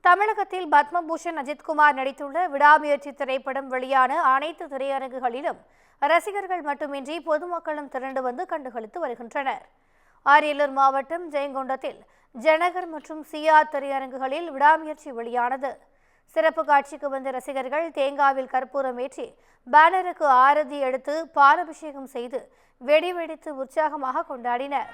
தமிழகத்தில் பத்மபூஷன் அஜித்குமார் நடித்துள்ள விடாமுயற்சி திரைப்படம் வெளியான அனைத்து திரையரங்குகளிலும் ரசிகர்கள் மட்டுமின்றி பொதுமக்களும் திரண்டு வந்து கண்டுகளித்து வருகின்றனர். அரியலூர் மாவட்டம் ஜெயங்கொண்டத்தில் ஜனகர் மற்றும் சிஆர் திரையரங்குகளில் விடாமுயற்சி வெளியானது. சிறப்பு காட்சிக்கு வந்த ரசிகர்கள் தேங்காவில் கற்பூரம் ஏற்றி பேனருக்கு ஆரத்தி எடுத்து பாலாபிஷேகம் செய்து வெடி வெடித்து உற்சாகமாக கொண்டாடினர்.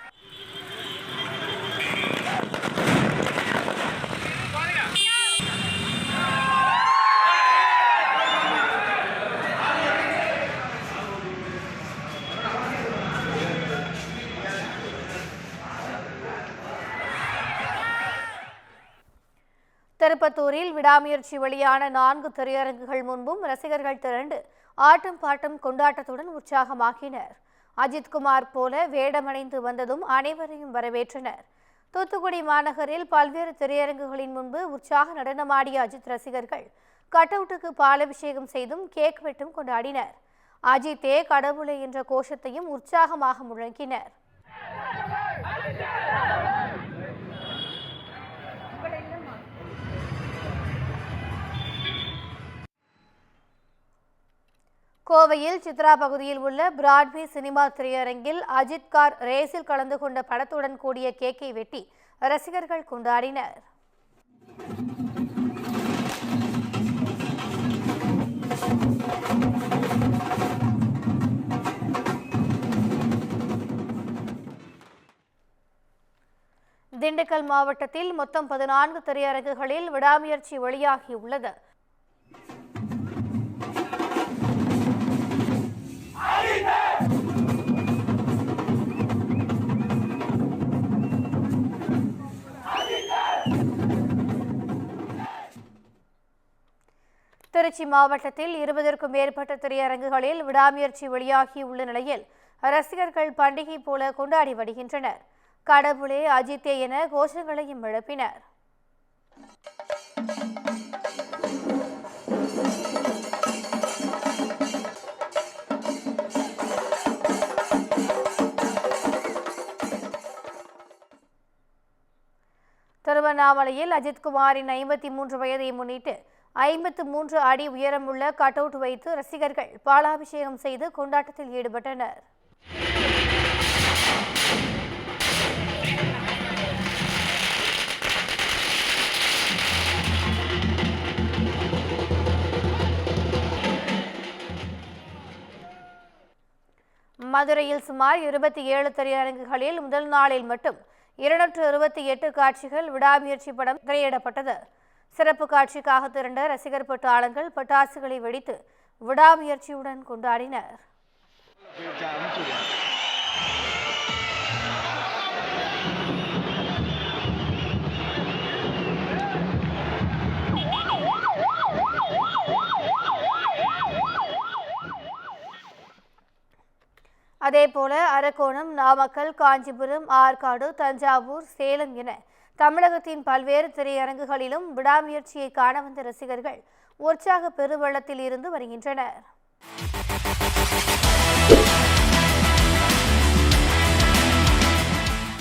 திருப்பத்தூரில் விடாமுயற்சி வெளியான 4 திரையரங்குகள் முன்பும் ரசிகர்கள் திரண்டு ஆட்டம் பாட்டம் கொண்டாட்டத்துடன் உற்சாகமாக்கினர். அஜித்குமார் போல வேடமடைந்து வந்ததும் அனைவரையும் வரவேற்றனர். தூத்துக்குடி மாநகரில் பல்வேறு திரையரங்குகளின் முன்பு உற்சாக நடனமாடிய அஜித் ரசிகர்கள் கட் அவுட்டுக்கு பாலாபிஷேகம் செய்தும் கேக் வெட்டும் கொண்டாடினர். அஜித்தே கடவுளே என்ற கோஷத்தையும் உற்சாகமாக முழங்கினர். கோவையில் சித்ரா பகுதியில் உள்ள பிராட்வே சினிமா திரையரங்கில் அஜித் கார் ரேஸில் கலந்து கொண்ட படத்துடன் கூடிய கேக்கை வெட்டி ரசிகர்கள் கொண்டாடினர். திண்டுக்கல் மாவட்டத்தில் மொத்தம் 14 திரையரங்குகளில் விடாமுயற்சி வெளியாகியுள்ளது. திருச்சி மாவட்டத்தில் 20க்கும் மேற்பட்ட திரையரங்குகளில் விடாமுயற்சி வெளியாகியுள்ள நிலையில் ரசிகர்கள் பண்டிகை போல கொண்டாடி வருகின்றனர். கடவுளே அஜித்தே என கோஷங்களையும் எழுப்பினர். திருவண்ணாமலையில் அஜித்குமாரின் 53 வயதை முன்னிட்டு 53 அடி உயரமுள்ள கட் அவுட் வைத்து ரசிகர்கள் பாலாபிஷேகம் செய்து கொண்டாட்டத்தில் ஈடுபட்டனர். மதுரையில் சுமார் 27 திரையரங்குகளில் முதல் நாளில் மட்டும் 228 காட்சிகள் விடாமுயற்சி படம் திரையிடப்பட்டது. சிறப்பு காட்சிக்காக திரண்ட ரசிகர் பட்டாளங்கள் பட்டாசுகளை வெடித்து விடாமுயற்சியுடன் கொண்டாடினர். அதேபோல அரக்கோணம், நாமக்கல், காஞ்சிபுரம், ஆற்காடு, தஞ்சாவூர், சேலம் என தமிழகத்தின் பல்வேறு திரையரங்குகளிலும் விடாமுயற்சியை காண வந்த ரசிகர்கள் உற்சாக பெருவெள்ளத்தில் இருந்து வருகின்றனர்.